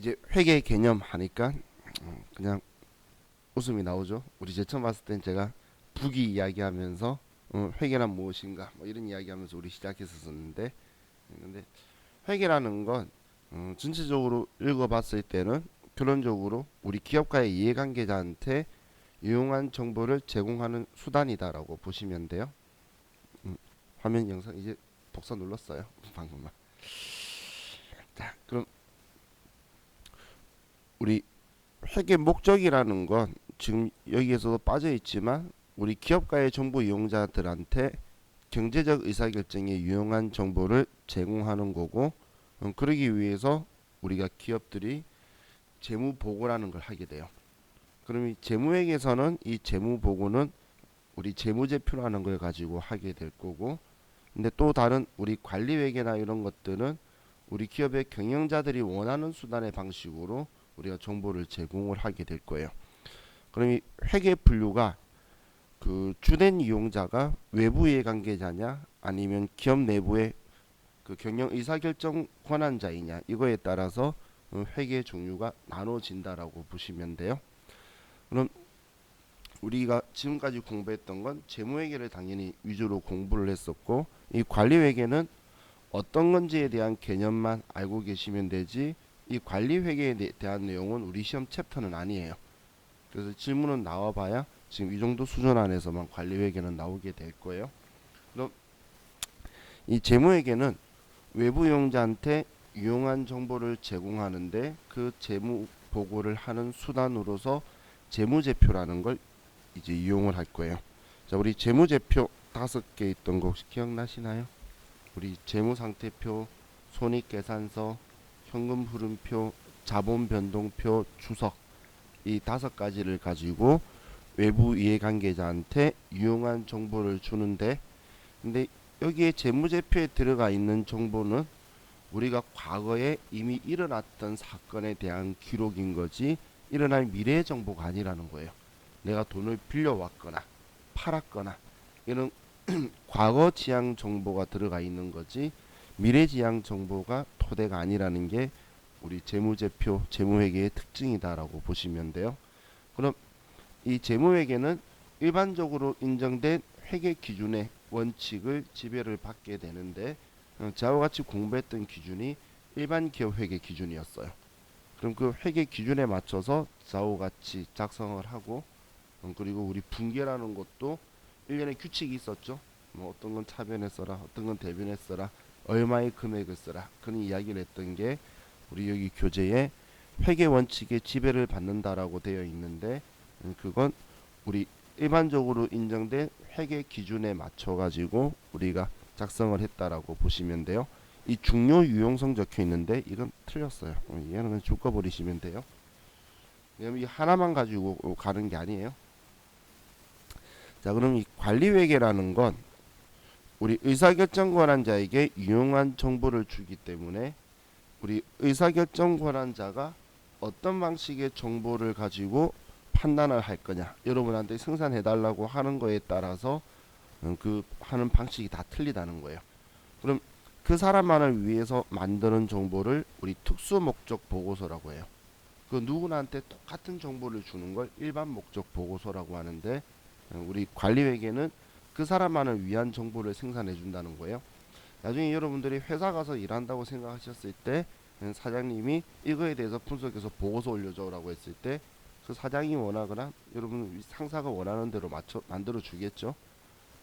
이제 회계 개념 하니까 그냥 웃음이 나오죠. 우리 제 처음 봤을 땐 제가 부기 이야기하면서 회계란 무엇인가 뭐 이런 이야기하면서 우리 시작했었는데, 근데 회계라는 건 전체적으로 읽어봤을 때는 결론적으로 우리 기업가의 이해관계자한테 유용한 정보를 제공하는 수단이다라고 보시면 돼요. 화면 영상 이제 독서 눌렀어요. 방금만. 자, 그럼 우리 회계 목적이라는 건 지금 여기에서도 빠져 있지만 우리 기업가의 정보 이용자들한테 경제적 의사결정에 유용한 정보를 제공하는 거고, 그러기 위해서 우리가 기업들이 재무 보고라는 걸 하게 돼요. 그럼 이 재무회계에서는 이 재무 보고는 우리 재무제표라는 걸 가지고 하게 될 거고, 근데 또 다른 우리 관리회계나 이런 것들은 우리 기업의 경영자들이 원하는 수단의 방식으로 우리가 정보를 제공을 하게 될 거예요. 그럼 이 회계 분류가 그 주된 이용자가 외부 이해관계자냐 아니면 기업 내부의 그 경영 의사결정 권한자이냐 이거에 따라서 회계 종류가 나눠진다라고 보시면 돼요. 그럼 우리가 지금까지 공부했던 건 재무회계를 당연히 위주로 공부를 했었고, 이 관리회계는 어떤 건지에 대한 개념만 알고 계시면 되지, 이 관리회계에 대한 내용은 우리 시험 챕터는 아니에요. 그래서 질문은 나와봐야 지금 이 정도 수준 안에서만 관리회계는 나오게 될 거예요. 그럼 이 재무회계는 외부 이용자한테 유용한 정보를 제공하는데 그 재무 보고를 하는 수단으로서 재무제표라는 걸 이제 이용을 할 거예요. 자, 우리 재무제표 5개 있던 거 혹시 기억나시나요? 우리 재무상태표, 손익계산서, 현금흐름표, 자본변동표, 주석, 이 5가지를 가지고 외부 이해관계자한테 유용한 정보를 주는데, 근데 여기에 재무제표에 들어가 있는 정보는 우리가 과거에 이미 일어났던 사건에 대한 기록인 거지 일어날 미래의 정보가 아니라는 거예요. 내가 돈을 빌려왔거나 팔았거나 이런 과거 지향 정보가 들어가 있는 거지 미래 지향 정보가 토대가 아니라는 게 우리 재무제표, 재무회계의 특징이다라고 보시면 돼요. 그럼 이 재무회계는 일반적으로 인정된 회계 기준의 원칙을 지배를 받게 되는데, 저와 같이 공부했던 기준이 일반 기업 회계 기준이었어요. 그럼 그 회계 기준에 맞춰서 저와 같이 작성을 하고, 그리고 우리 분계라는 것도 일련의 규칙이 있었죠. 뭐 어떤 건 차변에 써라, 어떤 건 대변에 써라, 얼마의 금액을 써라, 그런 이야기를 했던 게 우리 여기 교재에 회계 원칙의 지배를 받는다라고 되어 있는데, 그건 우리 일반적으로 인정된 회계 기준에 맞춰 가지고 우리가 작성을 했다라고 보시면 돼요. 이 중요 유용성 적혀 있는데 이건 틀렸어요. 얘는 그냥 줄거 버리시면 돼요. 왜냐면 이 하나만 가지고 가는 게 아니에요. 자, 그럼 이 관리회계라는 건 우리 의사결정 권한자에게 유용한 정보를 주기 때문에 우리 의사결정 권한자가 어떤 방식의 정보를 가지고 판단을 할 거냐, 여러분한테 생산해 달라고 하는 거에 따라서 그 하는 방식이 다 틀리다는 거예요. 그럼 그 사람만을 위해서 만드는 정보를 우리 특수 목적 보고서라고 해요. 그 누구나한테 똑같은 정보를 주는 걸 일반 목적 보고서라고 하는데, 우리 관리회계는 그 사람만을 위한 정보를 생산해 준다는 거예요. 나중에 여러분들이 회사 가서 일한다고 생각하셨을 때 사장님이 이거에 대해서 분석해서 보고서 올려줘라고 했을 때 그 사장이 원하거나 여러분 상사가 원하는 대로 맞춰 만들어 주겠죠.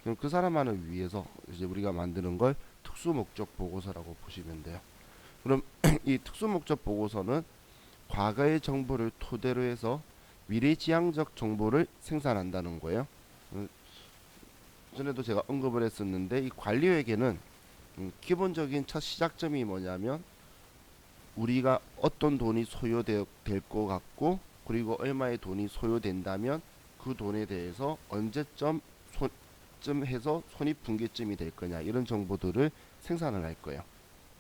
그럼 그 사람만을 위해서 이제 우리가 만드는 걸 특수 목적 보고서라고 보시면 돼요. 그럼 이 특수 목적 보고서는 과거의 정보를 토대로 해서 미래지향적 정보를 생산한다는 거예요. 전에도 제가 언급을 했었는데 이 관리회계는 기본적인 첫 시작점이 뭐냐면 우리가 어떤 돈이 소요될 것 같고, 그리고 얼마의 돈이 소요된다면 그 돈에 대해서 언제쯤 해서 손익분기점이 될 거냐, 이런 정보들을 생산을 할 거예요.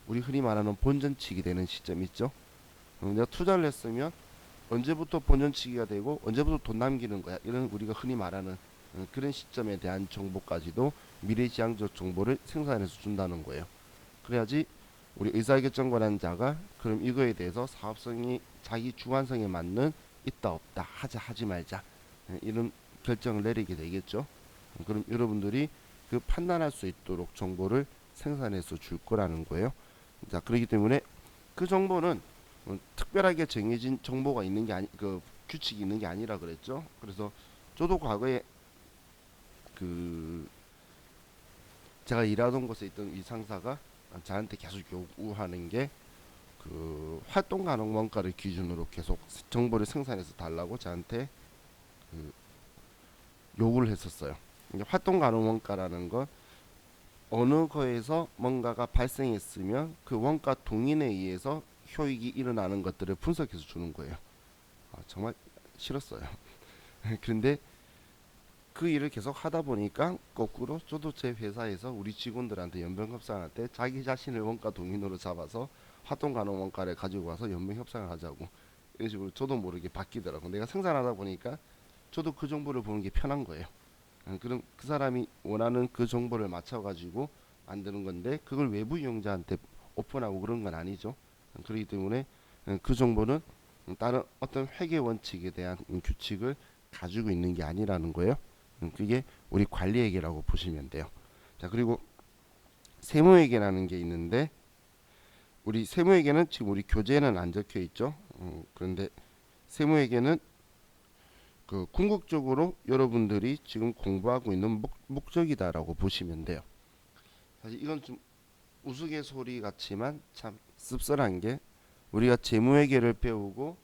우리 흔히 말하는 본전치기 되는 시점 있죠. 내가 투자를 했으면 언제부터 본전치기가 되고 언제부터 돈 남기는 거야, 이런 우리가 흔히 말하는 그런 시점에 대한 정보까지도 미래지향적 정보를 생산해서 준다는 거예요. 그래야지 우리 의사결정 권한자가 그럼 이거에 대해서 사업성이 자기 주관성에 맞는 있다 없다 하자 하지 말자 이런 결정을 내리게 되겠죠. 그럼 여러분들이 그 판단할 수 있도록 정보를 생산해서 줄 거라는 거예요. 자, 그렇기 때문에 그 정보는 특별하게 정해진 정보가 있는 게 아니, 그 규칙이 있는 게 아니라 그랬죠. 그래서 저도 과거에 그 제가 일하던 곳에 있던 이 상사가 저한테 계속 요구하는 게 그 활동 가능 원가를 기준으로 계속 정보를 생산해서 달라고 저한테 그 요구를 했었어요. 이제 활동 가능 원가라는 건 어느 거에서 뭔가가 발생했으면 그 원가 동인에 의해서 효익이 일어나는 것들을 분석해서 주는 거예요. 정말 싫었어요. 그런데 그 일을 계속 하다 보니까 거꾸로 저도 제 회사에서 우리 직원들한테 연봉 협상할 때 자기 자신을 원가 동인으로 잡아서 활동 가능 원가를 가지고 와서 연봉 협상을 하자고 이런 식으로 저도 모르게 바뀌더라고. 내가 생산하다 보니까 저도 그 정보를 보는 게 편한 거예요. 그럼 그 사람이 원하는 그 정보를 맞춰가지고 만드는 건데 그걸 외부 이용자한테 오픈하고 그런 건 아니죠. 그렇기 때문에 그 정보는 다른 어떤 회계 원칙에 대한 규칙을 가지고 있는 게 아니라는 거예요. 그게 우리 관리회계라고 보시면 돼요. 자, 그리고 세무회계라는 게 있는데 우리 세무회계는 지금 우리 교재에는 안 적혀 있죠. 그런데 세무회계는 그 궁극적으로 여러분들이 지금 공부하고 있는 목적이다라고 보시면 돼요. 사실 이건 좀 우스갯소리 같지만 참 씁쓸한 게 우리가 재무회계를 배우고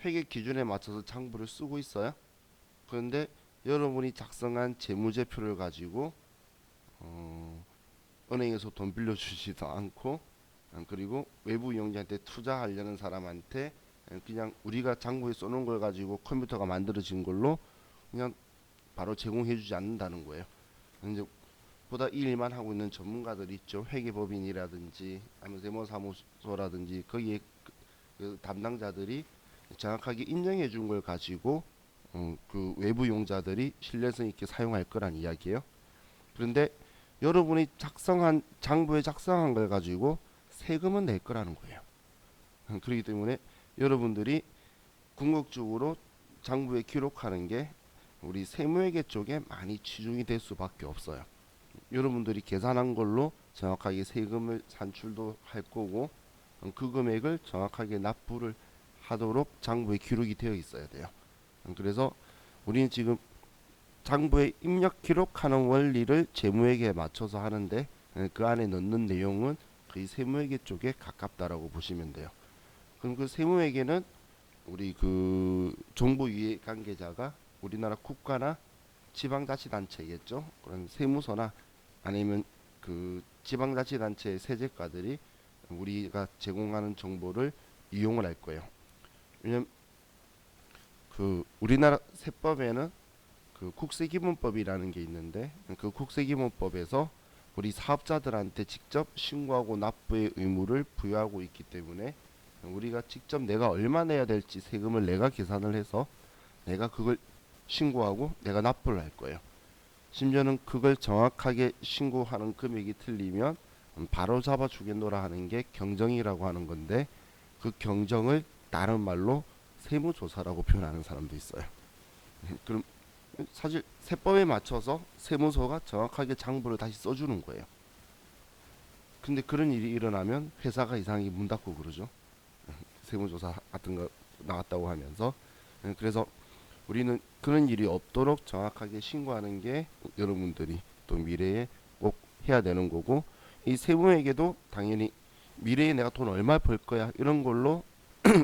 회계 기준에 맞춰서 장부를 쓰고 있어요. 그런데 여러분이 작성한 재무제표를 가지고 은행에서 돈 빌려주지도 않고 그리고 외부 이용자한테 투자하려는 사람한테 그냥 우리가 장부에 써놓은 걸 가지고 컴퓨터가 만들어진 걸로 그냥 바로 제공해주지 않는다는 거예요. 이제 보다 이 일만 하고 있는 전문가들 있죠. 회계법인이라든지 아니면 세무사무소라든지 거기에 그 담당자들이 정확하게 인정해 준 걸 가지고 그 외부 이용자들이 신뢰성 있게 사용할 거란 이야기예요. 그런데 여러분이 작성한 장부에 작성한 걸 가지고 세금은 낼 거라는 거예요. 그렇기 때문에 여러분들이 궁극적으로 장부에 기록하는 게 우리 세무회계 쪽에 많이 치중이 될 수밖에 없어요. 여러분들이 계산한 걸로 정확하게 세금을 산출도 할 거고 그 금액을 정확하게 납부를 하도록 장부에 기록이 되어 있어야 돼요. 그래서 우리는 지금 장부에 입력 기록하는 원리를 재무회계에 맞춰서 하는데 그 안에 넣는 내용은 거의 세무회계 쪽에 가깝다라고 보시면 돼요. 그럼 그 세무회계는 우리 그 정부 이해 관계자가 우리나라 국가나 지방자치단체겠죠. 그런 세무서나 아니면 그 지방자치단체의 세제과들이 우리가 제공하는 정보를 이용을 할 거예요. 왜냐면 그 우리나라 세법에는 그 국세기본법이라는 게 있는데 그 국세기본법에서 우리 사업자들한테 직접 신고하고 납부의 의무를 부여하고 있기 때문에 우리가 직접 내가 얼마 내야 될지 세금을 내가 계산을 해서 내가 그걸 신고하고 내가 납부를 할 거예요. 심지어는 그걸 정확하게 신고하는 금액이 틀리면 바로 잡아 주겠노라 하는 게 경정이라고 하는 건데 그 경정을 다른 말로 세무조사라고 표현하는 사람도 있어요. 그럼 사실 세법에 맞춰서 세무서가 정확하게 장부를 다시 써주는 거예요. 근데 그런 일이 일어나면 회사가 이상하게 문 닫고 그러죠. 세무조사 같은 거 나왔다고 하면서. 그래서 우리는 그런 일이 없도록 정확하게 신고하는 게 여러분들이 또 미래에 꼭 해야 되는 거고, 이 세무에게도 당연히 미래에 내가 돈 얼마 벌 거야 이런 걸로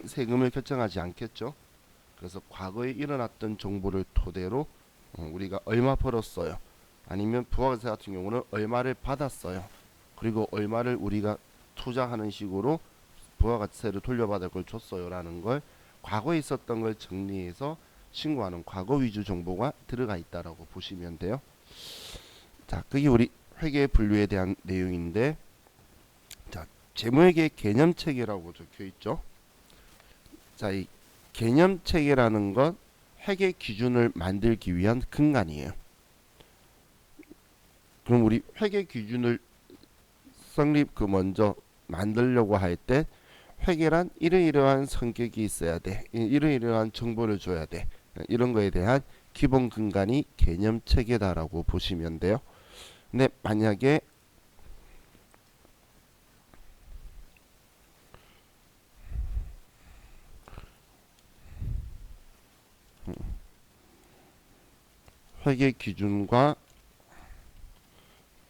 세금을 결정하지 않겠죠. 그래서 과거에 일어났던 정보를 토대로 우리가 얼마 벌었어요, 아니면 부가세 같은 경우는 얼마를 받았어요, 그리고 얼마를 우리가 투자하는 식으로 부가가치세를 돌려받을 걸 줬어요 라는 걸 과거에 있었던 걸 정리해서 신고하는 과거 위주 정보가 들어가 있다라고 보시면 돼요. 자, 그게 우리 회계 분류에 대한 내용인데, 자, 재무회계 개념체계라고 적혀 있죠. 자, 이 개념체계라는 건 회계 기준을 만들기 위한 근간이에요. 그럼 우리 회계 기준을 성립 먼저 만들려고 할 때 회계란 이러이러한 성격이 있어야 돼. 이러이러한 정보를 줘야 돼. 이런 거에 대한 기본 근간이 개념 체계다라고 보시면 돼요. 근데 만약에 회계 기준과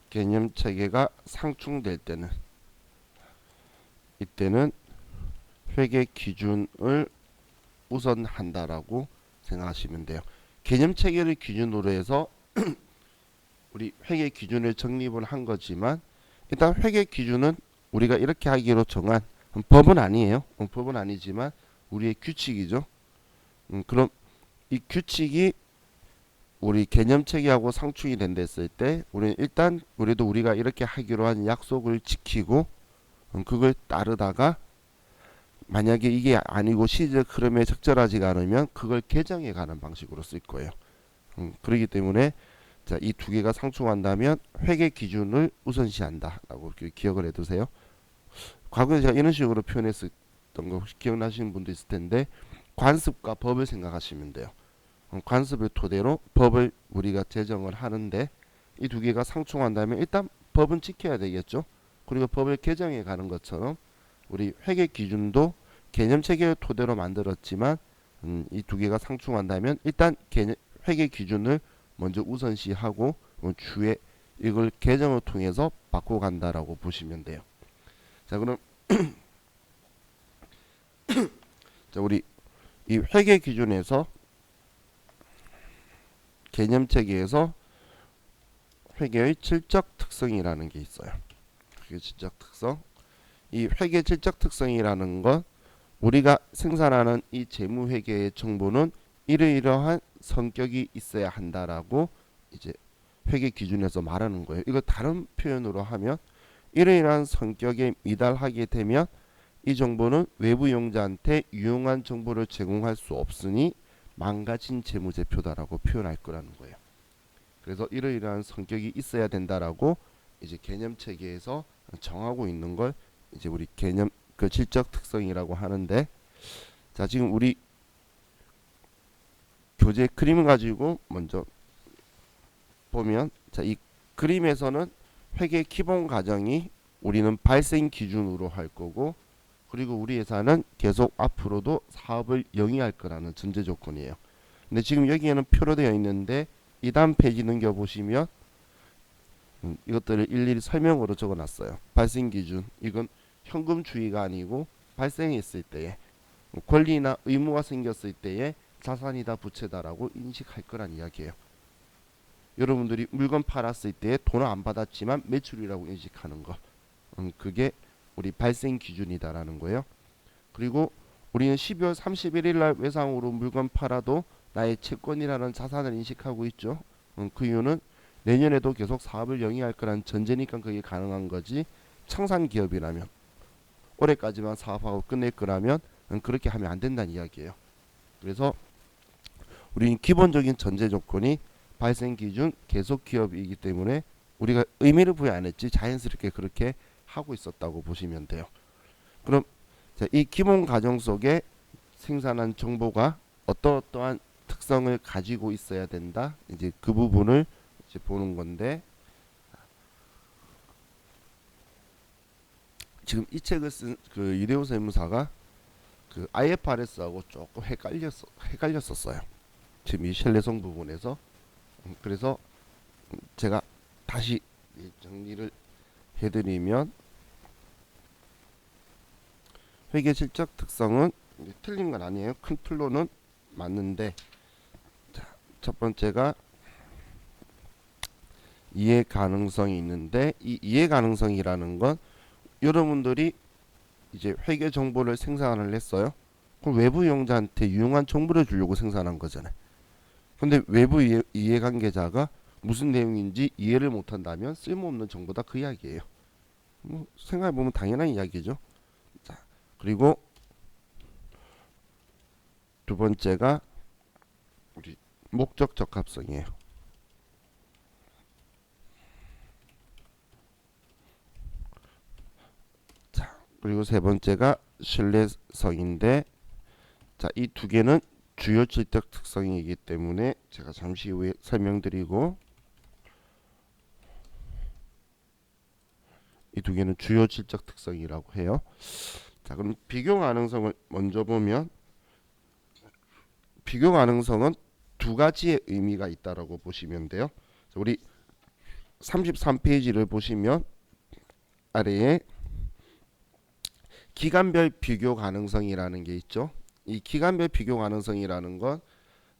개념 체계가 상충될 때는 이때는 회계 기준을 우선한다라고 생각하시면 돼요. 개념 체계를 기준으로 해서 우리 회계 기준을 정립을 한 거지만 일단 회계 기준은 우리가 이렇게 하기로 정한 법은 아니에요. 법은 아니지만 우리의 규칙이죠. 그럼 이 규칙이 우리 개념 체계하고 상충이 된댔을 때 우리는 일단 우리도 우리가 이렇게 하기로 한 약속을 지키고 그걸 따르다가 만약에 이게 아니고 시적 흐름에 적절하지가 않으면 그걸 개정해 가는 방식으로 쓸 거예요. 그렇기 때문에 자, 이 두 개가 상충한다면 회계 기준을 우선시한다라고 기억을 해두세요. 과거에 제가 이런 식으로 표현했었던 거 혹시 기억나시는 분도 있을 텐데 관습과 법을 생각하시면 돼요. 관습을 토대로 법을 우리가 제정을 하는데 이 두 개가 상충한다면 일단 법은 지켜야 되겠죠. 그리고 법을 개정해 가는 것처럼 우리 회계 기준도 개념 체계를 토대로 만들었지만 이 두 개가 상충한다면 일단 회계 기준을 먼저 우선시하고 주에 이걸 개정을 통해서 바꿔간다라고 보시면 돼요. 자, 그럼 자, 우리 이 회계 기준에서 개념 체계에서 회계의 질적 특성이라는 게 있어요. 회계 질적 특성. 이 회계 질적 특성이라는 건 우리가 생산하는 이 재무회계의 정보는 이러이러한 성격이 있어야 한다라고 이제 회계 기준에서 말하는 거예요. 이거 다른 표현으로 하면 이러이러한 성격에 미달하게 되면 이 정보는 외부 용자한테 유용한 정보를 제공할 수 없으니 망가진 재무제표다라고 표현할 거라는 거예요. 그래서 이러이러한 성격이 있어야 된다라고 이제 개념 체계에서 정하고 있는 걸 이제 우리 개념 그 질적 특성이라고 하는데, 자, 지금 우리 교재 그림을 가지고 먼저 보면, 자, 이 그림에서는 회계 기본 가정이 우리는 발생 기준으로 할 거고, 그리고 우리 회사는 계속 앞으로도 사업을 영위할 거라는 전제 조건이에요. 근데 지금 여기에는 표로 되어 있는데 이 다음 페이지 넘겨 보시면 이것들을 일일이 설명으로 적어 놨어요. 발생 기준, 이건 현금주의가 아니고 발생했을 때에 권리나 의무가 생겼을 때에 자산이다 부채다라고 인식할 거란 이야기예요. 여러분들이 물건 팔았을 때에 돈을 안 받았지만 매출이라고 인식하는 거, 그게 우리 발생 기준이다라는 거예요. 그리고 우리는 12월 31일 날 외상으로 물건 팔아도 나의 채권이라는 자산을 인식하고 있죠. 그 이유는 내년에도 계속 사업을 영위할 거란 전제니까 그게 가능한 거지, 청산 기업이라면 올해까지만 사업하고 끝낼 거라면 그렇게 하면 안 된다는 이야기예요. 그래서 우리는 기본적인 전제 조건이 발생 기준 계속 기업이기 때문에 우리가 의미를 부여 안 했지 자연스럽게 그렇게 하고 있었다고 보시면 돼요. 그럼 자, 이 기본 가정 속에 생산한 정보가 어떠한 특성을 가지고 있어야 된다. 이제 그 부분을 이제 보는 건데, 지금 이 책을 쓴 그 이대호 세무사가 그 IFRS하고 조금 헷갈렸었어요. 지금 이 신뢰성 부분에서. 그래서 제가 다시 정리를 해드리면, 회계 실적 특성은 틀린 건 아니에요. 큰 틀로는 맞는데, 자, 첫 번째가 이해 가능성이 있는데, 이 이해 가능성이라는 건 여러분들이 이제 회계 정보를 생산을 했어요. 그럼 외부 이용자한테 유용한 정보를 주려고 생산한 거잖아요. 근데 외부 이해관계자가 무슨 내용인지 이해를 못한다면 쓸모없는 정보다, 그 이야기예요. 뭐 생각해보면 당연한 이야기죠. 자, 그리고 두 번째가 우리 목적 적합성이에요. 자, 그리고 세 번째가 신뢰성인데, 자, 이 두 개는 주요 질적 특성이기 때문에 제가 잠시 후에 설명드리고, 이 두 개는 주요 질적 특성이라고 해요. 자, 그럼 비교 가능성을 먼저 보면, 비교 가능성은 두 가지의 의미가 있다라고 보시면 돼요. 우리 33페이지를 보시면 아래에 기간별 비교 가능성이라는 게 있죠. 이 기간별 비교 가능성이라는 건,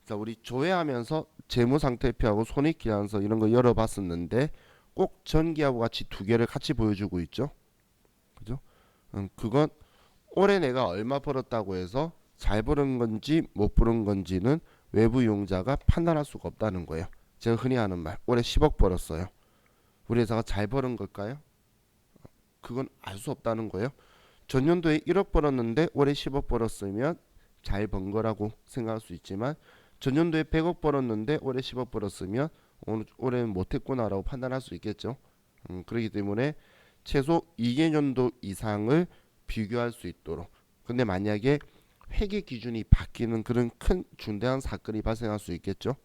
자, 우리 조회하면서 재무상태표하고 손익계산서 이런 거 열어봤었는데 꼭 전기하고 같이 두 개를 같이 보여주고 있죠. 그죠? 그건 올해 내가 얼마 벌었다고 해서 잘 벌은 건지 못 벌은 건지는 외부 이용자가 판단할 수가 없다는 거예요. 제가 흔히 하는 말, 올해 10억 벌었어요. 우리 회사가 잘 벌은 걸까요? 그건 알 수 없다는 거예요. 전년도에 1억 벌었는데 올해 10억 벌었으면 잘 번 거라고 생각할 수 있지만, 전년도에 100억 벌었는데 올해 10억 벌었으면 올해는 못했구나라고 판단할 수 있겠죠. 그렇기 때문에 최소 2개년도 이상을 비교할 수 있도록. 근데 만약에 회계 기준이 바뀌는 그런 큰 중대한 사건이 발생할 수 있겠죠.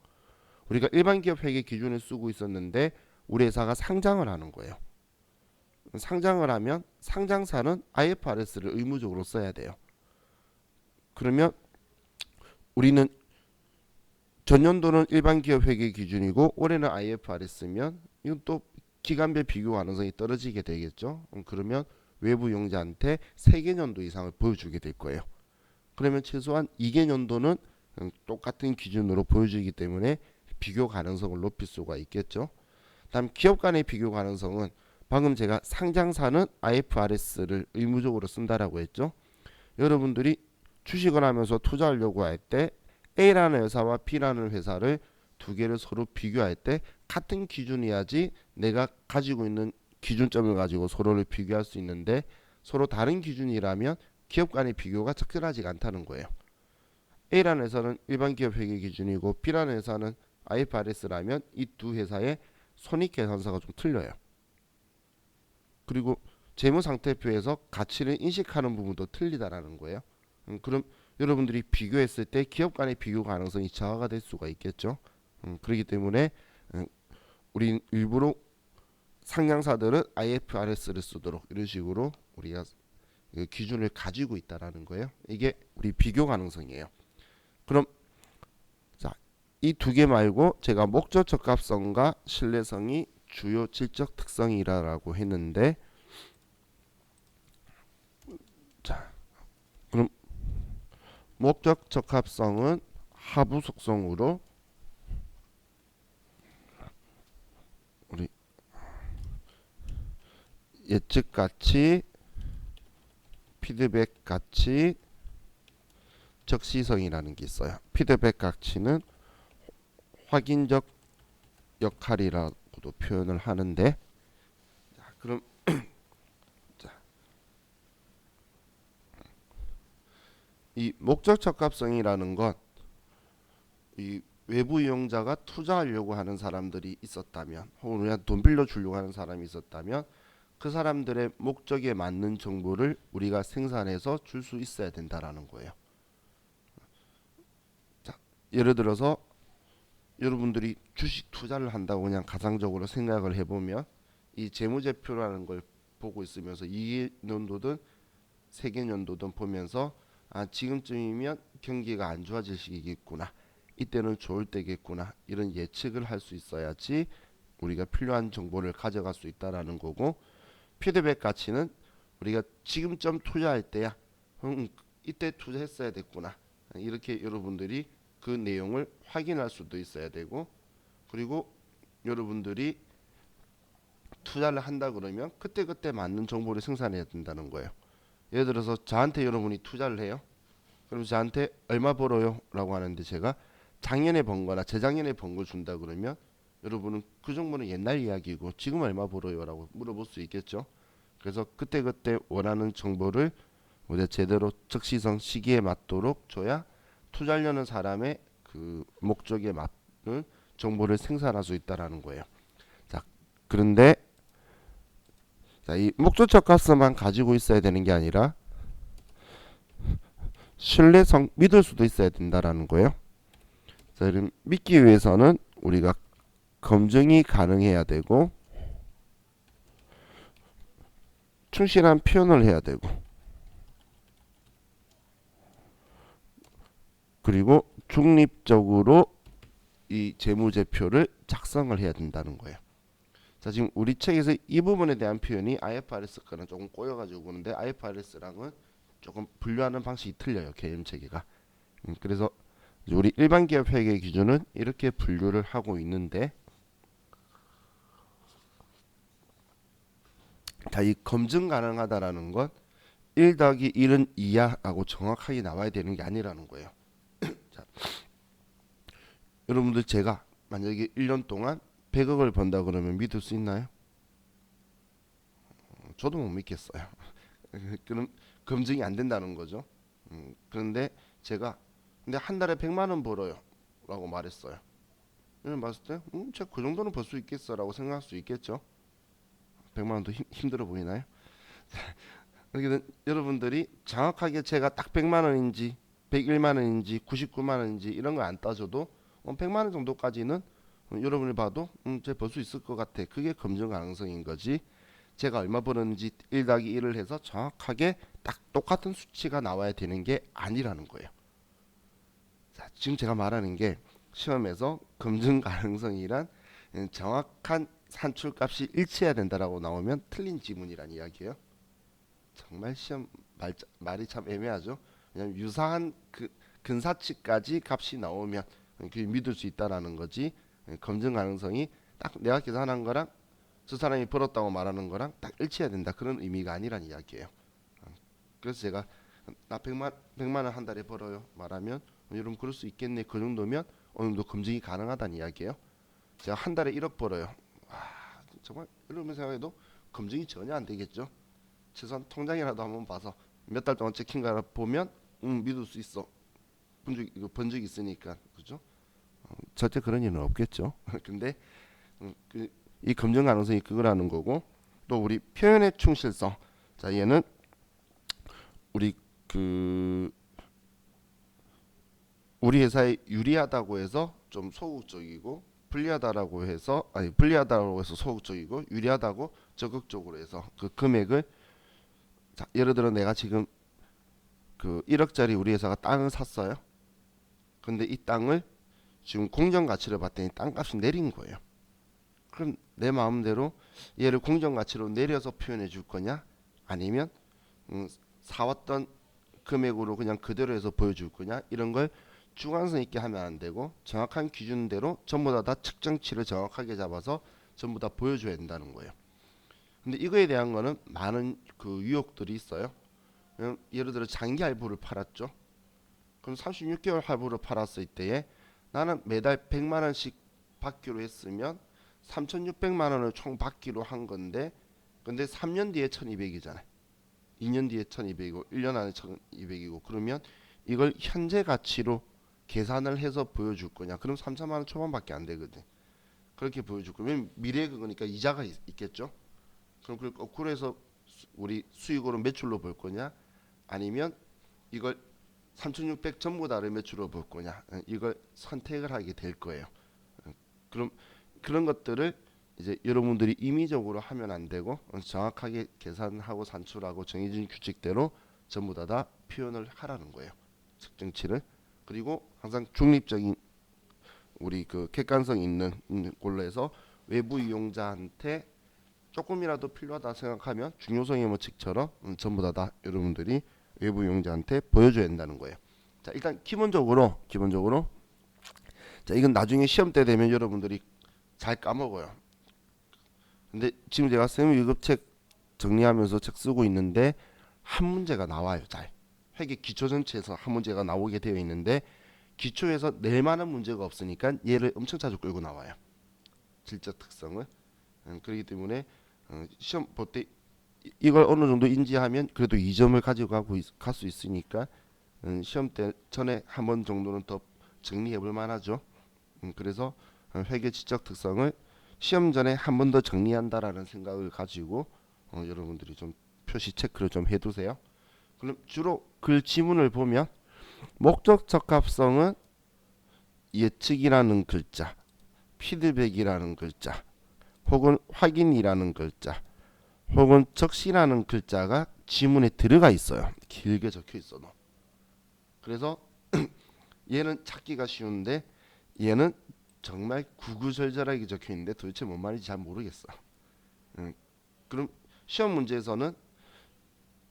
우리가 일반 기업 회계 기준을 쓰고 있었는데 우리 회사가 상장을 하는 거예요. 상장을 하면 상장사는 IFRS를 의무적으로 써야 돼요. 그러면 우리는 전년도는 일반 기업 회계 기준이고 올해는 IFRS면 이건 또 기간별 비교 가능성이 떨어지게 되겠죠. 그러면 외부 이용자한테 3개년도 이상을 보여주게 될 거예요. 그러면 최소한 2개년도는 똑같은 기준으로 보여주기 때문에 비교 가능성을 높일 수가 있겠죠. 다음 기업 간의 비교 가능성은, 방금 제가 상장사는 IFRS를 의무적으로 쓴다라고 했죠. 여러분들이 주식을 하면서 투자하려고 할 때 A라는 회사와 B라는 회사를 두 개를 서로 비교할 때 같은 기준이야지 내가 가지고 있는 기준점을 가지고 서로를 비교할 수 있는데, 서로 다른 기준이라면 기업 간의 비교가 적절하지가 않다는 거예요. A라는 회사는 일반 기업 회계 기준이고 B라는 회사는 IFRS라면 이 두 회사의 손익계산서가 좀 틀려요. 그리고 재무상태표에서 가치를 인식하는 부분도 틀리다라는 거예요. 그럼 여러분들이 비교했을 때 기업 간의 비교 가능성이 저하가 될 수가 있겠죠. 그렇기 때문에 우리 일부러 상장사들은 IFRS를 쓰도록 이런 식으로 우리가 기준을 가지고 있다라는 거예요. 이게 우리 비교 가능성이에요. 그럼 자, 이 두 개 말고 제가 목적 적합성과 신뢰성이 주요 질적 특성이라고 했는데, 자, 그럼 목적 적합성은 하부 속성으로 우리 예측 가치, 피드백 가치, 적시성이라는 게 있어요. 피드백 가치는 확인적 역할이라고도 표현을 하는데, 자, 그럼 자, 이 목적 적합성이라는 건 이 외부 이용자가 투자하려고 하는 사람들이 있었다면, 혹은 그냥 돈 빌려주려고 하는 사람이 있었다면 그 사람들의 목적에 맞는 정보를 우리가 생산해서 줄 수 있어야 된다라는 거예요. 자, 예를 들어서 여러분들이 주식 투자를 한다고 그냥 가상적으로 생각을 해보면, 이 재무제표라는 걸 보고 있으면서 2년도든 3개년도든 보면서, 아, 지금쯤이면 경기가 안 좋아질 시기겠구나, 이때는 좋을 때겠구나, 이런 예측을 할 수 있어야지 우리가 필요한 정보를 가져갈 수 있다라는 거고, 피드백 가치는 우리가 지금쯤 투자할 때야, 이때 투자했어야 됐구나, 이렇게 여러분들이 그 내용을 확인할 수도 있어야 되고, 그리고 여러분들이 투자를 한다 그러면 그때그때 맞는 정보를 생산해야 된다는 거예요. 예를 들어서 저한테 여러분이 투자를 해요. 그럼 저한테 얼마 벌어요? 라고 하는데 제가 작년에 번 거나 재작년에 번 걸 준다 그러면 여러분은 그 정보는 옛날 이야기고 지금 얼마 벌어요? 라고 물어볼 수 있겠죠. 그래서 그때그때 원하는 정보를 우리가 제대로 적시성 시기에 맞도록 줘야 투자하려는 사람의 그 목적에 맞는 정보를 생산할 수 있다라는 거예요. 자, 그런데 자, 이 목조적 값만 가지고 있어야 되는 게 아니라 신뢰성 믿을 수도 있어야 된다라는 거예요. 자, 그럼 믿기 위해서는 우리가 검증이 가능해야 되고 충실한 표현을 해야 되고 그리고 중립적으로 이 재무제표를 작성을 해야 된다는 거예요. 자, 지금 우리 책에서 이 부분에 대한 표현이 IFRS 거는 조금 꼬여가지고 그러는데 IFRS랑은 조금 분류하는 방식이 틀려요. 개념 체계가. 그래서 우리 일반 기업 회계 기준은 이렇게 분류를 하고 있는데, 자, 이 검증 가능하다라는 건 1 더하기 1은 2야라고 정확하게 나와야 되는 게 아니라는 거예요. 자, 여러분들 제가 만약에 1년 동안 100억을 번다 그러면 믿을 수 있나요? 저도 못 믿겠어요. 그럼 검증이 안 된다는 거죠. 그런데 제가 근데 한 달에 100만 원 벌어요 라고 말했어요. 이런 봤을 때 제가 그 정도는 벌 수 있겠어 라고 생각할 수 있겠죠. 100만 원도 힘들어 보이나요? 그러니까 여러분들이 정확하게 제가 딱 100만 원인지 101만 원인지 99만 원인지 이런 거 안 따져도 100만 원 정도까지는 여러분이 봐도 제가 벌 수 있을 것 같아. 그게 검증 가능성인 거지. 제가 얼마 벌었는지 1 더하기 1을 해서 정확하게 딱 똑같은 수치가 나와야 되는 게 아니라는 거예요. 자, 지금 제가 말하는 게 시험에서 검증 가능성이란 정확한 산출값이 일치해야 된다라고 나오면 틀린 지문이란 이야기예요. 정말 시험 말이 참 애매하죠. 왜냐하면 유사한 그 근사치까지 값이 나오면 그게 믿을 수 있다라는 거지. 검증 가능성이 딱 내가 계산한 거랑 저 사람이 벌었다고 말하는 거랑 딱 일치해야 된다 그런 의미가 아니란 이야기예요. 그래서 제가 나 100만 원 한 달에 벌어요 말하면 여러분 그럴 수 있겠네. 그 정도면 어느 정도 검증이 가능하다는 이야기예요. 제가 한 달에 1억 벌어요. 정말 여러분 생각해도 검증이 전혀 안 되겠죠. 최소한 통장이라도 한번 봐서 몇 달 동안 찍힌 거 보면 믿을 수 있어. 본 적 있으니까 그죠? 절대 그런 일은 없겠죠. 근데 이 검증 가능성이 그거라는 거고 또 우리 표현의 충실성. 자, 얘는 우리 우리 회사에 유리하다고 해서 좀 소극적이고 불리하다라고 해서 불리하다고 해서 소극적이고 유리하다고 적극적으로 해서 그 금액을 자, 예를 들어 내가 지금 1억짜리 우리 회사가 땅을 샀어요. 근데 이 땅을 지금 공정 가치를 봤더니 땅값이 내린 거예요. 그럼 내 마음대로 얘를 공정 가치로 내려서 표현해 줄 거냐? 아니면 사왔던 금액으로 그냥 그대로 해서 보여줄 거냐? 이런 걸 주관성 있게 하면 안 되고 정확한 기준대로 전부 다 측정치를 정확하게 잡아서 전부 다 보여줘야 된다는 거예요. 근데 이거에 대한 거는 많은 유혹들이 있어요. 예를 들어 장기 할부를 팔았죠. 그럼 36개월 할부를 팔았을 때에 나는 매달 100만 원씩 받기로 했으면 3,600만 원을 총 받기로 한 건데 근데 3년 뒤에 1,200이잖아요. 2년 뒤에 1,200이고 1년 안에 1,200이고 그러면 이걸 현재 가치로 계산을 해서 보여줄 거냐? 그럼 3천만 원 초반밖에 안 되거든. 그렇게 보여줄 거면 미래 그거니까 이자가 있겠죠. 그럼 그걸 거꾸로 해서 우리 수익으로 매출로 볼 거냐? 아니면 이걸 3,600 전부 다를 매출로 볼 거냐? 이걸 선택을 하게 될 거예요. 그럼 그런 것들을 이제 여러분들이 임의적으로 하면 안 되고 정확하게 계산하고 산출하고 정해진 규칙대로 전부 다 표현을 하라는 거예요. 측정치를. 그리고 항상 중립적인 우리 객관성 있는 걸로 해서 외부 이용자한테 조금이라도 필요하다 생각하면 중요성의 원칙처럼 전부 다 여러분들이 외부 이용자한테 보여줘야 된다는 거예요. 자, 일단 기본적으로 자, 이건 나중에 시험 때 되면 여러분들이 잘 까먹어요. 근데 지금 제가 쌤 위급책 정리하면서 책 쓰고 있는데 한 문제가 나와요. 잘 회계 기초 전체에서 한 문제가 나오게 되어 있는데 기초에서 낼 만한 문제가 없으니까 얘를 엄청 자주 끌고 나와요. 질적 특성을. 그렇기 때문에 시험 볼 때 이걸 어느 정도 인지하면 그래도 2점을 가지고 갈 수 있으니까 시험 때 전에 한 번 정도는 더 정리해 볼 만하죠. 그래서 회계 지적 특성을 시험 전에 한 번 더 정리한다라는 생각을 가지고 여러분들이 좀 표시 체크를 좀 해두세요. 그럼 주로 글 지문을 보면 목적 적합성은 예측이라는 글자, 피드백이라는 글자, 혹은 확인이라는 글자, 혹은 적시라는 글자가 지문에 들어가 있어요. 길게 적혀 있어도. 그래서 얘는 찾기가 쉬운데 얘는 정말 구구절절하게 적혀 있는데 도대체 뭔 말인지 잘 모르겠어. 그럼 시험 문제에서는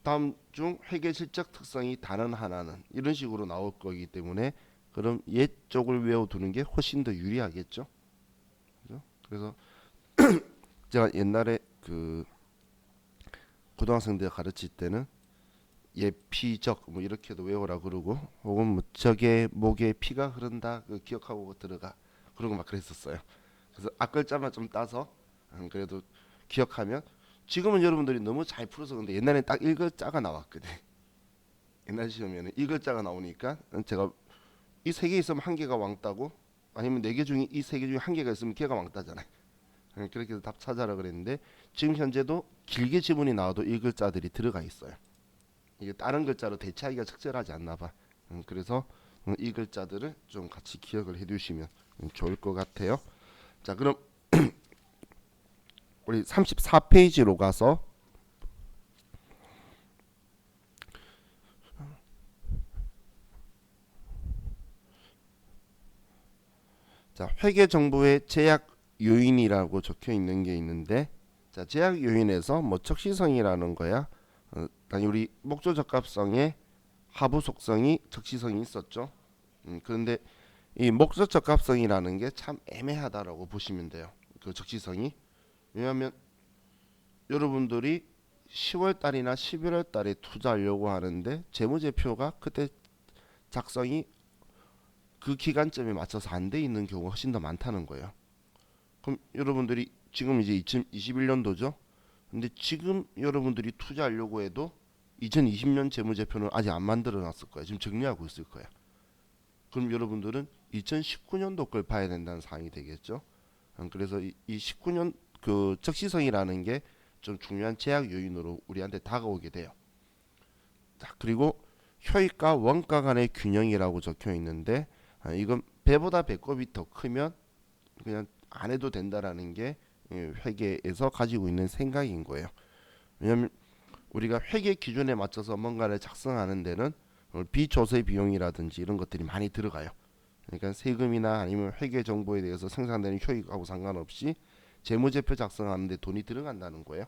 다음 중 회계 실적 특성이 다른 하나는 이런 식으로 나올 거기 때문에 그럼 얘 쪽을 외워두는 게 훨씬 더 유리하겠죠. 그죠? 그래서 제가 옛날에 그 고등학생들 가르칠 때는 예피적 뭐 이렇게도 외우라 그러고 혹은 뭐 적의 목에 피가 흐른다 그 기억하고 들어가 그러고 막 그랬었어요. 그래서 앞글자만 좀 따서 그래도 기억하면 지금은 여러분들이 너무 잘 풀어서 근데 옛날엔 딱 1글자가 나왔거든. 옛날 시험에는 1글자가 나오니까 제가 이 세 개 있으면 한 개가 왕따고 아니면 네 개 중에 이 세 개 중에 한 개가 있으면 걔가 왕따잖아요. 그렇게 해서 답 찾아라 그랬는데 지금 현재도 길게 지문이 나와도 1글자들이 들어가 있어요. 이게 다른 글자로 대체하기가 적절하지 않나 봐. 그래서 이 글자들을 좀 같이 기억을 해두시면 좋을 것 같아요. 자, 그럼 우리 34페이지로 가서 자, 회계 정보의 제약 요인이라고 적혀 있는 게 있는데 자, 제약 요인에서 뭐 적시성이라는 거야. 아니 우리 목조 적합성에 하부 속성이 적시성이 있었죠. 그런데 이 목조 적합성이라는 게 참 애매하다라고 보시면 돼요. 그 적시성이 왜냐하면 여러분들이 10월 달이나 11월 달에 투자하려고 하는데 재무제표가 그때 작성이 그 기간점에 맞춰서 안 돼 있는 경우가 훨씬 더 많다는 거예요. 그럼 여러분들이 지금 이제 2021년도죠. 근데 지금 여러분들이 투자하려고 해도 2020년 재무제표는 아직 안 만들어 놨을 거예요. 지금 정리하고 있을 거예요. 그럼 여러분들은 2019년도 걸 봐야 된다는 사항이 되겠죠. 그래서 이 19년 그 적시성이라는 게 좀 중요한 제약 요인으로 우리한테 다가오게 돼요. 자, 그리고 효익과 원가 간의 균형이라고 적혀 있는데 이건 배보다 배꼽이 더 크면 그냥 안 해도 된다라는 게 회계에서 가지고 있는 생각인 거예요. 왜냐하면 우리가 회계 기준에 맞춰서 뭔가를 작성하는 데는 비조세 비용이라든지 이런 것들이 많이 들어가요. 그러니까 세금이나 아니면 회계 정보에 대해서 생산되는 효익하고 상관없이 재무제표 작성하는데 돈이 들어간다는 거예요.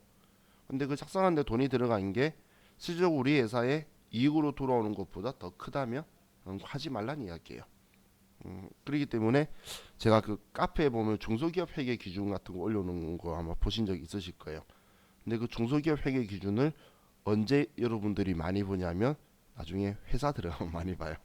근데 그 작성하는데 돈이 들어간 게 실제로 우리 회사에 이익으로 돌아오는 것보다 더 크다면 하지 말란 이야기예요. 그렇기 때문에 제가 그 카페에 보면 중소기업 회계 기준 같은 거 올려놓은 거 아마 보신 적 있으실 거예요. 근데 그 중소기업 회계 기준을 언제 여러분들이 많이 보냐면 나중에 회사 들어가면 많이 봐요.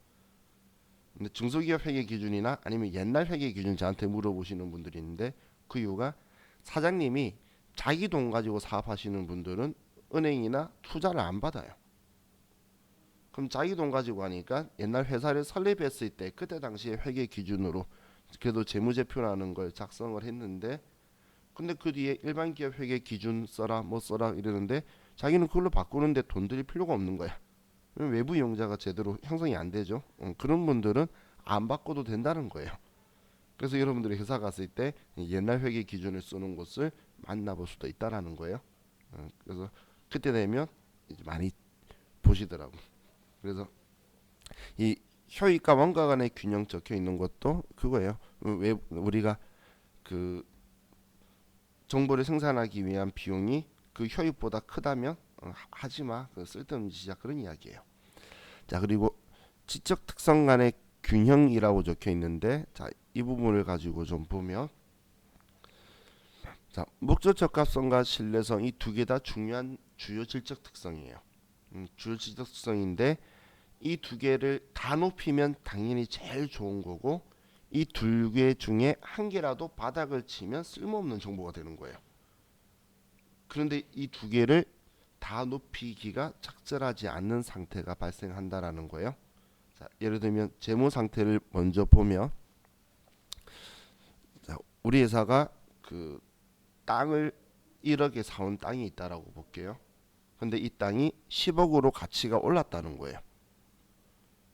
근데 중소기업 회계 기준이나 아니면 옛날 회계 기준 저한테 물어보시는 분들이 있는데 그 이유가 사장님이 자기 돈 가지고 사업하시는 분들은 은행이나 투자를 안 받아요. 그럼 자기 돈 가지고 하니까 옛날 회사를 설립했을 때 그때 당시에 회계 기준으로 그래도 재무제표라는 걸 작성을 했는데 근데 그 뒤에 일반 기업 회계 기준 써라 뭐 써라 이러는데 자기는 그걸로 바꾸는데 돈 들일 필요가 없는 거야. 외부 이용자가 제대로 형성이 안 되죠. 그런 분들은 안 바꿔도 된다는 거예요. 그래서 여러분들이 회사 갔을 때 옛날 회계 기준을 쓰는 곳을 만나볼 수도 있다라는 거예요. 그래서 그때 되면 이제 많이 보시더라고. 그래서 이 효익과 원가 간의 균형 적혀 있는 것도 그거예요. 왜 우리가 그 정보를 생산하기 위한 비용이 그 효익보다 크다면 하지 마. 그 쓸데없는 짓이야. 그런 이야기예요. 자, 그리고 지적 특성 간의 균형이라고 적혀 있는데 자, 이 부분을 가지고 좀 보면 자, 목적 적합성과 신뢰성 이 두 개 다 중요한 주요 질적 특성이에요. 주요 질적 특성인데 이 두 개를 다 높이면 당연히 제일 좋은 거고 이 두 개 중에 한 개라도 바닥을 치면 쓸모없는 정보가 되는 거예요. 그런데 이 두 개를 다 높이기가 적절하지 않는 상태가 발생한다라는 거예요. 자, 예를 들면 재무 상태를 먼저 보면 자, 우리 회사가 그 땅을 1억에 사온 땅이 있다라고 볼게요. 근데 이 땅이 10억으로 가치가 올랐다는 거예요.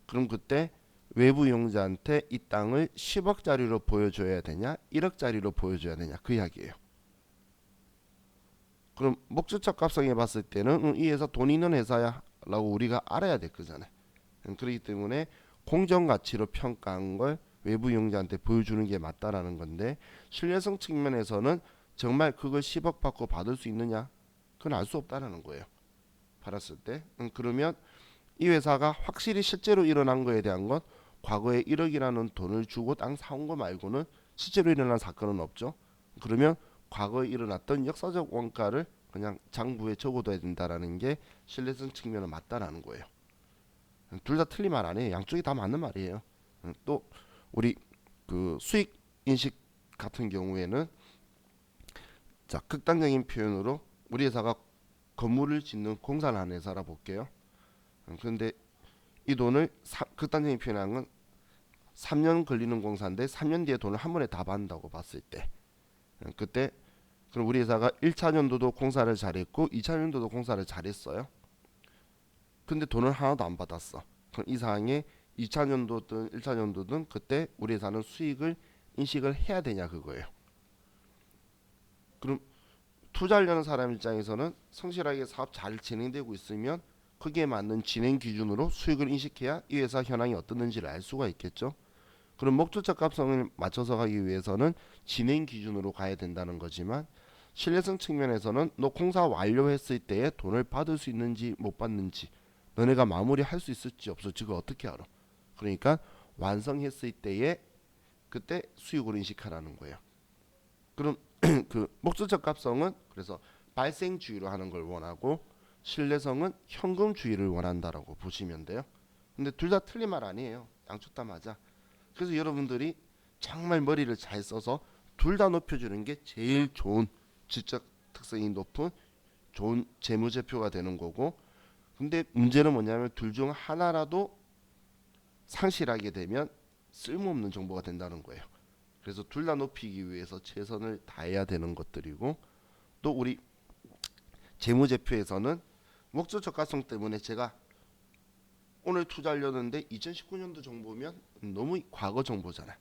그럼 그때 외부 이용자한테 이 땅을 10억짜리로 보여줘야 되냐 1억짜리로 보여줘야 되냐 그 이야기예요. 그럼 목적적 합성해 봤을 때는 이 회사 돈 있는 회사야 라고 우리가 알아야 될 거잖아요. 그렇기 때문에 공정가치로 평가한 걸 외부 이용자한테 보여주는 게 맞다라는 건데, 신뢰성 측면에서는 정말 그걸 10억 받고 받을 수 있느냐 그건 알 수 없다라는 거예요. 받았을 때 그러면 이 회사가 확실히 실제로 일어난 거에 대한 건 과거에 1억이라는 돈을 주고 땅 사온 거 말고는 실제로 일어난 사건은 없죠. 그러면 과거에 일어났던 역사적 원가를 그냥 장부에 적어둬야 된다라는 게 신뢰성 측면은 맞다라는 거예요. 둘 다 틀린 말 아니에요. 양쪽이 다 맞는 말이에요. 또 우리 그 수익 인식 같은 경우에는 자 극단적인 표현으로 우리 회사가 건물을 짓는 공사를 하는 회사라 볼게요. 그런데 이 돈을 극단적인 표현한 건 3년 걸리는 공사인데 3년 뒤에 돈을 한 번에 다 받는다고 봤을 때 그때 그럼 우리 회사가 1차년도도 공사를 잘했고 2차년도도 공사를 잘했어요. 근데 돈을 하나도 안 받았어. 그럼 이 상황에 2차년도든 1차년도든 그때 우리 회사는 수익을 인식을 해야 되냐 그거예요. 그럼 투자하려는 사람 입장에서는 성실하게 사업 잘 진행되고 있으면 거기에 맞는 진행 기준으로 수익을 인식해야 이 회사 현황이 어떻는지를 알 수가 있겠죠. 그럼 목적적 합성을 맞춰서 가기 위해서는 진행 기준으로 가야 된다는 거지만, 신뢰성 측면에서는 너 공사 완료했을 때에 돈을 받을 수 있는지 못 받는지, 너네가 마무리할 수 있을지 없을지 그걸 어떻게 알아. 그러니까 완성했을 때에 그때 수익을 인식하라는 거예요. 그럼 그 목적적 합성은 그래서 발생주의로 하는 걸 원하고, 신뢰성은 현금주의를 원한다라고 보시면 돼요. 근데 둘 다 틀린 말 아니에요. 양쪽 다 맞아. 그래서 여러분들이 정말 머리를 잘 써서 둘 다 높여주는 게 제일 좋은 질적 특성이 높은 좋은 재무제표가 되는 거고, 근데 문제는 뭐냐면 둘 중 하나라도 상실하게 되면 쓸모없는 정보가 된다는 거예요. 그래서 둘 다 높이기 위해서 최선을 다해야 되는 것들이고, 또 우리 재무제표에서는 목적 적합성 때문에 제가 오늘 투자하려는데 2019년도 정보면 너무 과거 정보잖아.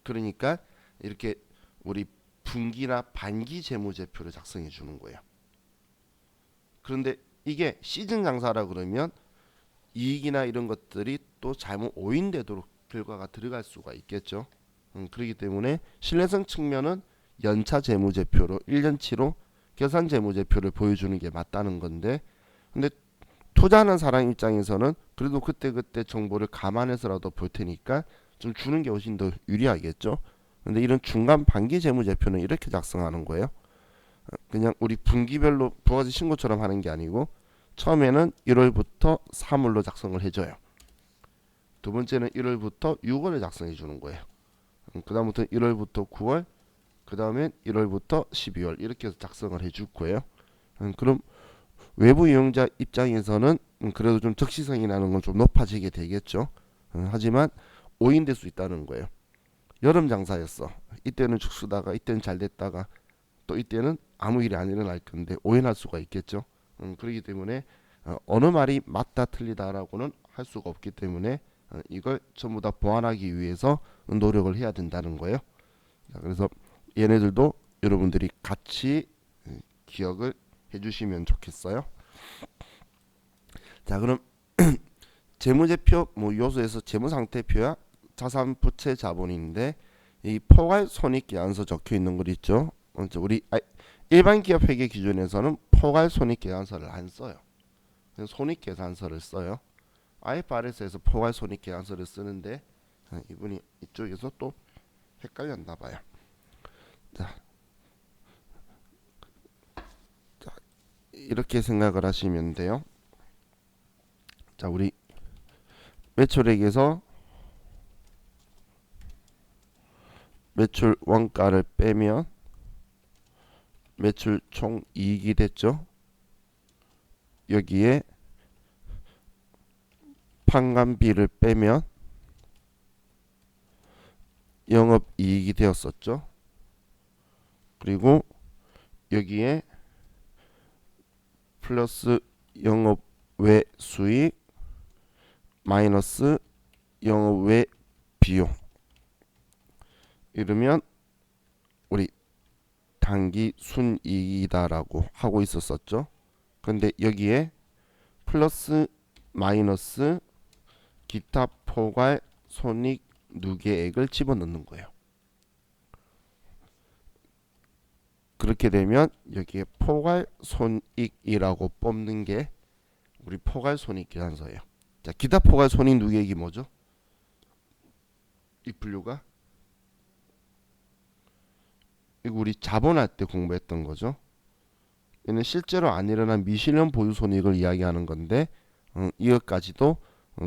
그러니까 이렇게 우리 분기나 반기 재무제표를 작성해 주는 거예요. 그런데 이게 시즌 장사라 그러면 이익이나 이런 것들이 또 잘못 오인되도록 결과가 들어갈 수가 있겠죠. 그렇기 때문에 신뢰성 측면은 연차 재무제표로 1년치로 결산 재무제표를 보여주는 게 맞다는 건데, 근데 투자하는 사람 입장에서는 그래도 그때그때 정보를 감안해서라도 볼 테니까 좀 주는 게 훨씬 더 유리하겠죠. 근데 이런 중간 반기 재무제표는 이렇게 작성하는 거예요. 그냥 우리 분기별로 부가세 신고처럼 하는 게 아니고, 처음에는 1월부터 3월로 작성을 해줘요. 두 번째는 1월부터 6월에 작성해 주는 거예요. 그 다음부터 1월부터 9월, 그 다음엔 1월부터 12월 이렇게 해서 작성을 해줄 거예요. 그럼 외부 이용자 입장에서는 그래도 좀 적시성이 나는 건 좀 높아지게 되겠죠. 하지만 오인될 수 있다는 거예요. 여름 장사였어. 이때는 죽쓰다가 이때는 잘 됐다가 또 이때는 아무 일이 안 일어날 건데 오인할 수가 있겠죠. 그렇기 때문에 어느 말이 맞다 틀리다라고는 할 수가 없기 때문에 이걸 전부 다 보완하기 위해서 노력을 해야 된다는 거예요. 자, 그래서 얘네들도 여러분들이 같이 기억을 해주시면 좋겠어요. 자, 그럼 재무제표 뭐 요소에서 재무상태표야 자산, 부채, 자본인데, 이 포괄 손익계산서 적혀 있는 거 있죠. 우리 일반 기업 회계 기준에서는 포괄 손익계산서를 안 써요. 손익계산서를 써요. IFRS에서 포괄 손익계산서를 쓰는데 이분이 이쪽에서 또 헷갈렸나 봐요. 자, 이렇게 생각을 하시면 돼요. 자, 우리 매출액에서 매출 원가를 빼면 매출 총 이익이 됐죠. 여기에 판관비를 빼면 영업이익이 되었었죠. 그리고 여기에 플러스 영업외 수익 마이너스 영업외 비용 이러면 우리 단기 순이익이다라고 하고 있었었죠. 근데 여기에 플러스 마이너스 기타 포괄 손익 누계액을 집어넣는 거예요. 그렇게 되면 여기에 포괄 손익이라고 뽑는 게 우리 포괄 손익 계산서예요. 자, 기타 포괄 손익 누계액이 뭐죠? 이 분류가 이거 우리 자본할 때 공부했던 거죠. 얘는 실제로 안 일어난 미실현 보유 손익을 이야기하는 건데 이것까지도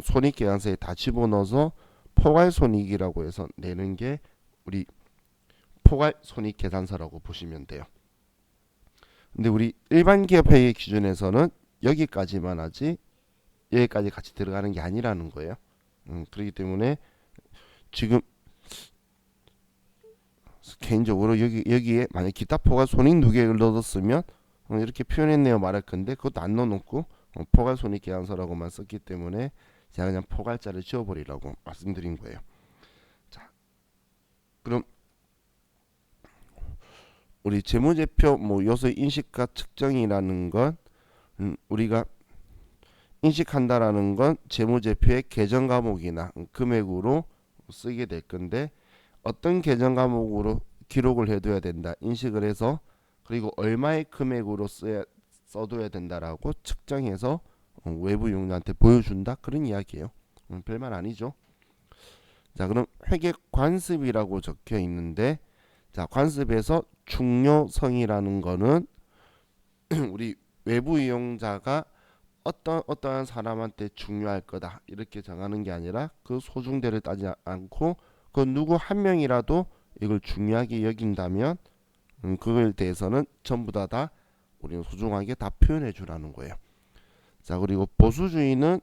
손익 계산서에 다 집어넣어서 포괄 손익이라고 해서 내는 게 우리 포괄 손익 계산서라고 보시면 돼요. 근데 우리 일반 기업 회계 기준에서는 여기까지만 하지 여기까지 같이 들어가는 게 아니라는 거예요. 그렇기 때문에 지금 개인적으로 여기에 만약 기타 포괄 손익 누계액을 넣었으면 이렇게 표현했네요 말할 건데 그것도 안 넣어놓고 포괄 손익 계산서라고만 썼기 때문에 제가 그냥 포괄자를 지워버리라고 말씀드린 거예요. 자, 그럼 우리 재무제표 뭐 요소 인식과 측정이라는 건 우리가 인식한다라는 건 재무제표의 계정 과목이나 금액으로 쓰게 될 건데 어떤 계정 과목으로 기록을 해둬야 된다 인식을 해서 그리고 얼마의 금액으로 써둬야 된다라고 측정해서 외부 용도한테 보여준다 그런 이야기예요. 별말 아니죠. 자, 그럼 회계 관습이라고 적혀 있는데 자, 관습에서 중요성이라는 거는 우리 외부 이용자가 어떠한 사람한테 중요할 거다 이렇게 정하는 게 아니라 그 소중대를 따지지 않고 그 누구 한 명이라도 이걸 중요하게 여긴다면 그거에 대해서는 전부 다 우리는 소중하게 다 표현해 주라는 거예요. 자, 그리고 보수주의는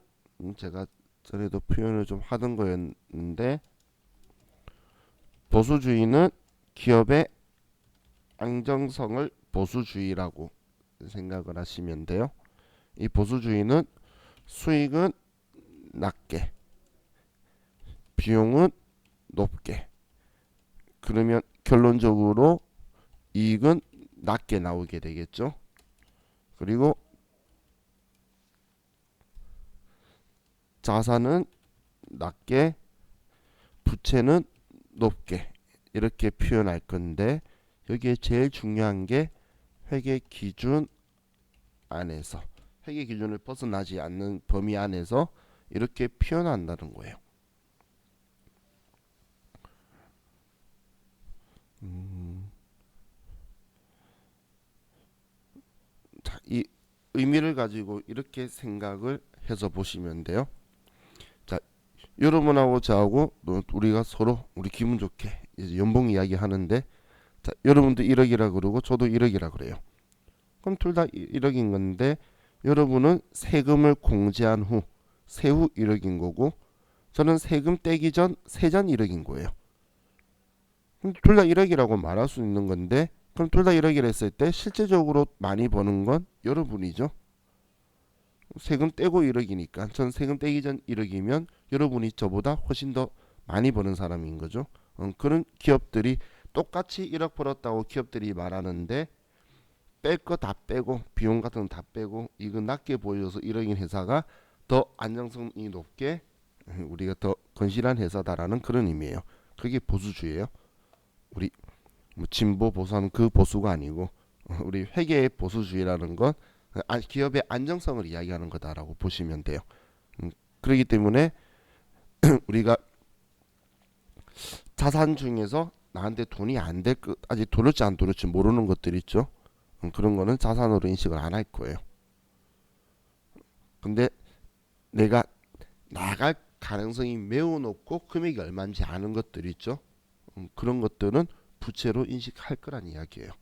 제가 전에도 표현을 좀 하던 거였는데 보수주의는 기업의 안정성을 보수주의라고 생각을 하시면 돼요. 이 보수주의는 수익은 낮게 비용은 높게 그러면 결론적으로 이익은 낮게 나오게 되겠죠. 그리고 자산은 낮게 부채는 높게 이렇게 표현할 건데 여기에 제일 중요한 게 회계 기준 안에서 회계 기준을 벗어나지 않는 범위 안에서 이렇게 표현한다는 거예요. 자, 이 의미를 가지고 이렇게 생각을 해서 보시면 돼요. 자, 여러분하고 저하고 우리가 서로 우리 기분 좋게 이제 연봉 이야기 하는데 자, 여러분도 1억이라 그러고 저도 1억이라 그래요. 그럼 둘 다 1억인 건데 여러분은 세금을 공제한 후 세후 1억인 거고 저는 세금 떼기 전 세전 1억인 거예요. 둘 다 1억이라고 말할 수 있는 건데 그럼 둘 다 1억이라 했을 때 실제적으로 많이 버는 건 여러분이죠. 세금 떼고 1억이니까 전 세금 떼기 전 1억이면 여러분이 저보다 훨씬 더 많이 버는 사람인 거죠. 그런 기업들이 똑같이 1억 벌었다고 기업들이 말하는데 뺄 거 다 빼고 비용 같은 거 다 빼고 이거 낮게 보여서 1억인 회사가 더 안정성이 높게 우리가 더 건실한 회사다라는 그런 의미예요. 그게 보수주의예요. 우리 뭐 진보 보수하는 그 보수가 아니고 우리 회계의 보수주의라는 건 기업의 안정성을 이야기하는 거다라고 보시면 돼요. 그렇기 때문에 우리가 자산 중에서 나한테 돈이 안 될 것 아직 들었지 안 들었지 모르는 것들 있죠. 그런 거는 자산으로 인식을 안 할 거예요. 근데 내가 나갈 가능성이 매우 높고 금액이 얼마인지 아는 것들 있죠. 그런 것들은 부채로 인식할 거란 이야기예요.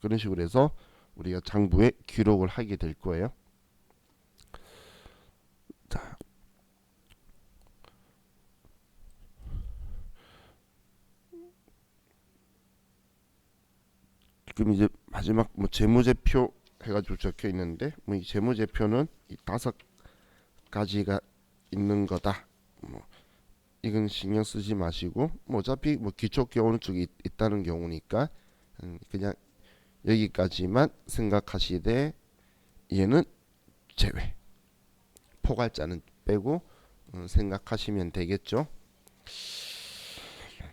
그런 식으로 해서 우리가 장부에 기록을 하게 될 거예요. 자, 그럼 이제 마지막 뭐 재무제표 해가지고 적혀 있는데 뭐 이 재무제표는 이 5가지가 있는 거다. 뭐 이건 신경 쓰지 마시고 뭐 어차피 뭐 기초교 어느 쪽에 있다는 경우니까 그냥 여기까지만 생각하시되 얘는 제외, 포괄자는 빼고 생각하시면 되겠죠.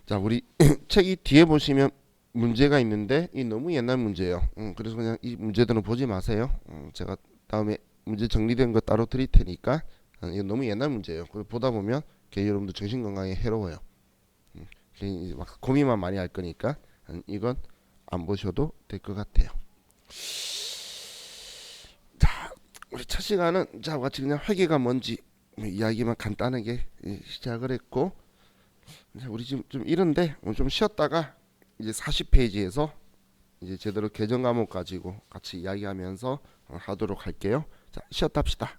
자, 우리 책이 뒤에 보시면 문제가 있는데 이 너무 옛날 문제예요. 그래서 그냥 이 문제들은 보지 마세요. 제가 다음에 문제 정리된 거 따로 드릴 테니까 이거 너무 옛날 문제예요. 그리고 보다 보면 여러분들 정신 건강에 해로워요. 괜히 막 고민만 많이 할 거니까 이건 안 보셔도 될 것 같아요. 자, 우리 첫 시간은 자 같이 그냥 회계가 뭔지 이야기만 간단하게 시작을 했고, 자, 우리 지금 좀 이런데 좀 쉬었다가 이제 40페이지에서 이제 제대로 계정 과목 가지고 같이 이야기하면서 하도록 할게요. 자, 쉬었다 합시다.